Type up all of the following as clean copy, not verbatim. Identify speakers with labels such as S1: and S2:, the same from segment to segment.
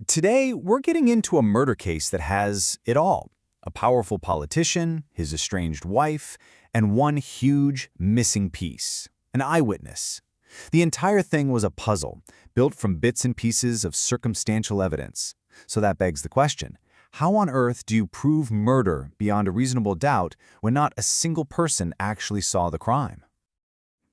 S1: Today, we're getting into a murder case that has it all. A powerful politician, his estranged wife, and one huge missing piece, an eyewitness. The entire thing was a puzzle, built from bits and pieces of circumstantial evidence. So that begs the question, how on earth do you prove murder beyond a reasonable doubt when not a single person actually saw the crime?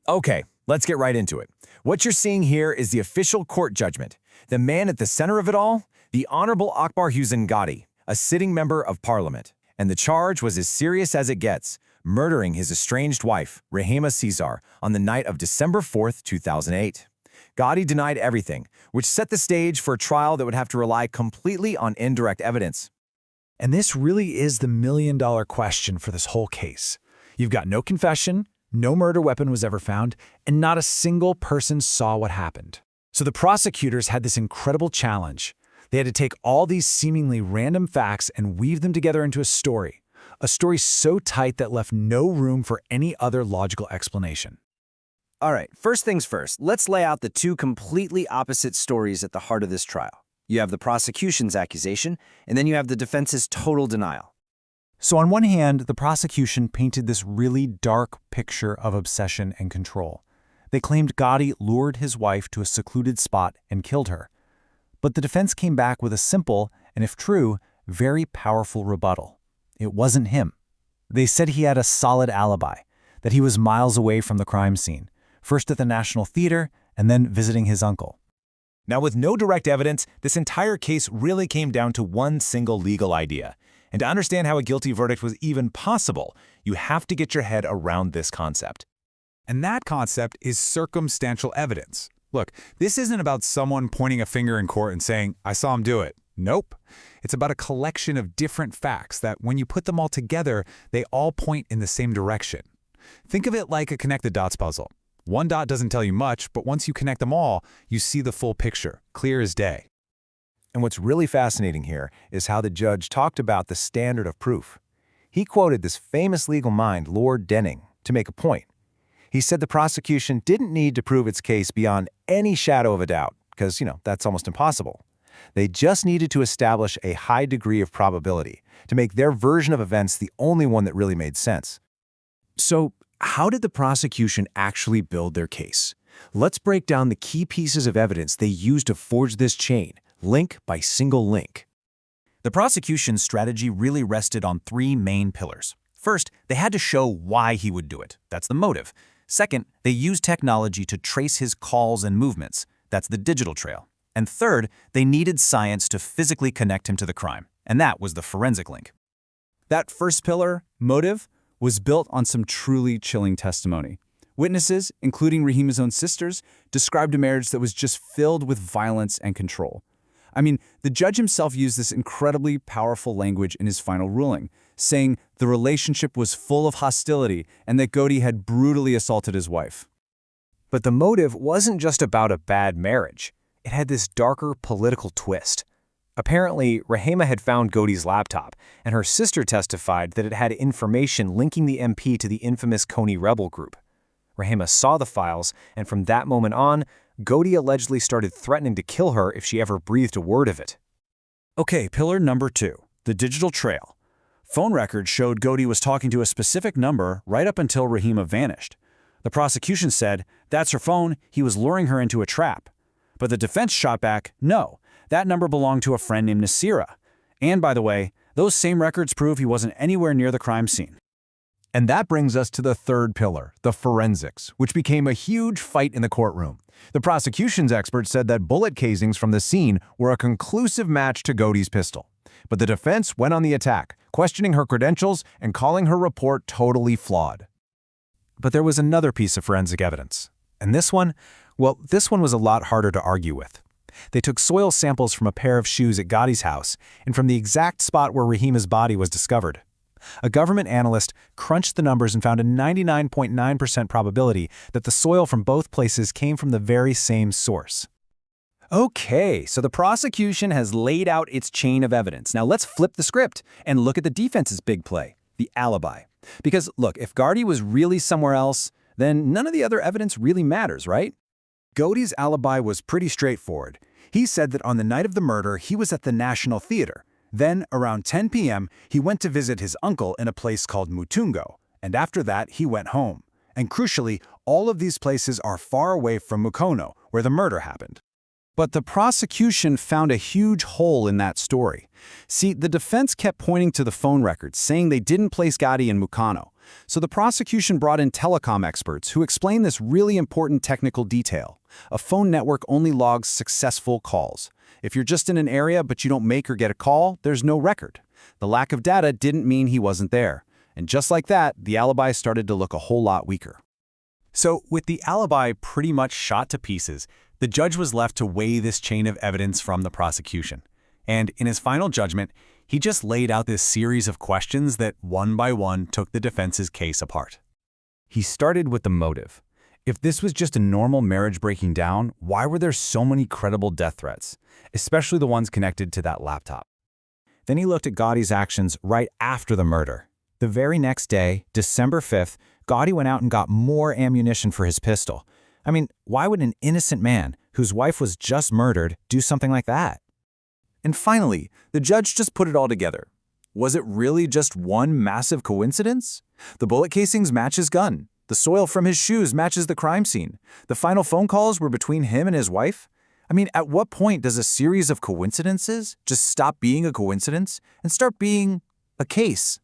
S2: Okay, let's get right into it. What you're seeing here is the official court judgment. The man at the center of it all, the Honorable Akbar Hussein Godi, a sitting member of parliament. And the charge was as serious as it gets, murdering his estranged wife, Rehema Caesar, on the night of December 4th, 2008. Godi denied everything, which set the stage for a trial that would have to rely completely on indirect evidence.
S3: And this really is the million-dollar question for this whole case. You've got no confession, no murder weapon was ever found, and not a single person saw what happened. So the prosecutors had this incredible challenge. They had to take all these seemingly random facts and weave them together into a story so tight that left no room for any other logical explanation.
S4: All right, first things first, let's lay out the two completely opposite stories at the heart of this trial. You have the prosecution's accusation, and then you have the defense's total denial.
S3: So on one hand, the prosecution painted this really dark picture of obsession and control. They claimed Godi lured his wife to a secluded spot and killed her. But the defense came back with a simple, and if true, very powerful rebuttal. It wasn't him. They said he had a solid alibi, that he was miles away from the crime scene, first at the National Theater and then visiting his uncle.
S2: Now, with no direct evidence, this entire case really came down to one single legal idea. And to understand how a guilty verdict was even possible, you have to get your head around this concept.
S5: And that concept is circumstantial evidence. Look, this isn't about someone pointing a finger in court and saying, I saw him do it. Nope. It's about a collection of different facts that when you put them all together, they all point in the same direction. Think of it like a connect-the-dots puzzle. One dot doesn't tell you much, but once you connect them all, you see the full picture, clear as day.
S2: And what's really fascinating here is how the judge talked about the standard of proof. He quoted this famous legal mind, Lord Denning, to make a point. He said the prosecution didn't need to prove its case beyond any shadow of a doubt, because, that's almost impossible. They just needed to establish a high degree of probability to make their version of events the only one that really made sense.
S1: So, how did the prosecution actually build their case? Let's break down the key pieces of evidence they used to forge this chain, link by single link.
S6: The prosecution's strategy really rested on three main pillars. First, they had to show why he would do it. That's the motive. Second, they used technology to trace his calls and movements. That's the digital trail. And third, they needed science to physically connect him to the crime. And that was the forensic link.
S7: That first pillar, motive, was built on some truly chilling testimony. Witnesses, including Rehema's own sisters, described a marriage that was just filled with violence and control. I mean, the judge himself used this incredibly powerful language in his final ruling, saying the relationship was full of hostility and that Godi had brutally assaulted his wife.
S1: But the motive wasn't just about a bad marriage. It had this darker political twist. Apparently, Rehema had found Godi's laptop, and her sister testified that it had information linking the MP to the infamous Coney rebel group. Rehema saw the files, and from that moment on, Godi allegedly started threatening to kill her if she ever breathed a word of it.
S7: Okay, pillar number 2, the digital trail. Phone records showed Godi was talking to a specific number right up until Rehema vanished. The prosecution said, that's her phone, he was luring her into a trap. But the defense shot back, no, that number belonged to a friend named Nasira. And by the way, those same records prove he wasn't anywhere near the crime scene.
S2: And that brings us to the third pillar, the forensics, which became a huge fight in the courtroom. The prosecution's experts said that bullet casings from the scene were a conclusive match to Godi's pistol. But the defense went on the attack, questioning her credentials and calling her report totally flawed.
S1: But there was another piece of forensic evidence. And this one was a lot harder to argue with. They took soil samples from a pair of shoes at Godi's house and from the exact spot where Rehema's body was discovered. A government analyst crunched the numbers and found a 99.9% probability that the soil from both places came from the very same source.
S4: Okay, so the prosecution has laid out its chain of evidence. Now let's flip the script and look at the defense's big play, the alibi. Because look, if Godi was really somewhere else, then none of the other evidence really matters, right?
S5: Godi's alibi was pretty straightforward.
S3: He said that on the night of the murder, he was at the National Theater. Then, around 10 p.m., he went to visit his uncle in a place called Mutungo, and after that, he went home. And crucially, all of these places are far away from Mukono, where the murder happened. But the prosecution found a huge hole in that story. See, the defense kept pointing to the phone records, saying they didn't place Godi in Mukono. So the prosecution brought in telecom experts who explained this really important technical detail. A phone network only logs successful calls. If you're just in an area but you don't make or get a call, there's no record. The lack of data didn't mean he wasn't there. And just like that, the alibi started to look a whole lot weaker.
S6: So, with the alibi pretty much shot to pieces, the judge was left to weigh this chain of evidence from the prosecution. And in his final judgment, he just laid out this series of questions that one by one took the defense's case apart.
S2: He started with the motive. If this was just a normal marriage breaking down, why were there so many credible death threats, especially the ones connected to that laptop? Then he looked at Godi's actions right after the murder. The very next day, December 5th, Godi went out and got more ammunition for his pistol. I mean, why would an innocent man, whose wife was just murdered, do something like that?
S4: And finally, the judge just put it all together. Was it really just one massive coincidence? The bullet casings match his gun. The soil from his shoes matches the crime scene. The final phone calls were between him and his wife. I mean, at what point does a series of coincidences just stop being a coincidence and start being a case?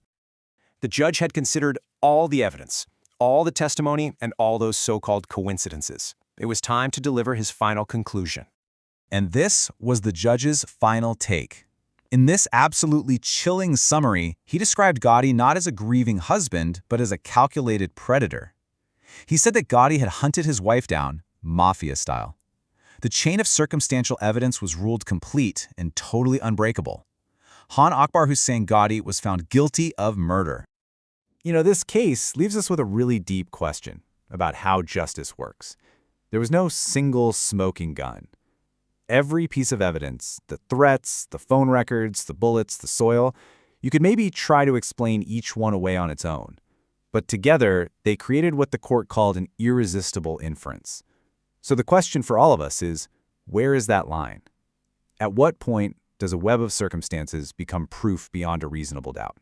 S8: The judge had considered all the evidence, all the testimony, and all those so-called coincidences. It was time to deliver his final conclusion.
S2: And this was the judge's final take. In this absolutely chilling summary, he described Godi not as a grieving husband, but as a calculated predator. He said that Godi had hunted his wife down, mafia style. The chain of circumstantial evidence was ruled complete and totally unbreakable. Akbar Hussein Godi was found guilty of murder.
S3: You know, this case leaves us with a really deep question about how justice works. There was no single smoking gun. Every piece of evidence, the threats, the phone records, the bullets, the soil, you could maybe try to explain each one away on its own. But together, they created what the court called an irresistible inference. So the question for all of us is, where is that line? At what point does a web of circumstances become proof beyond a reasonable doubt?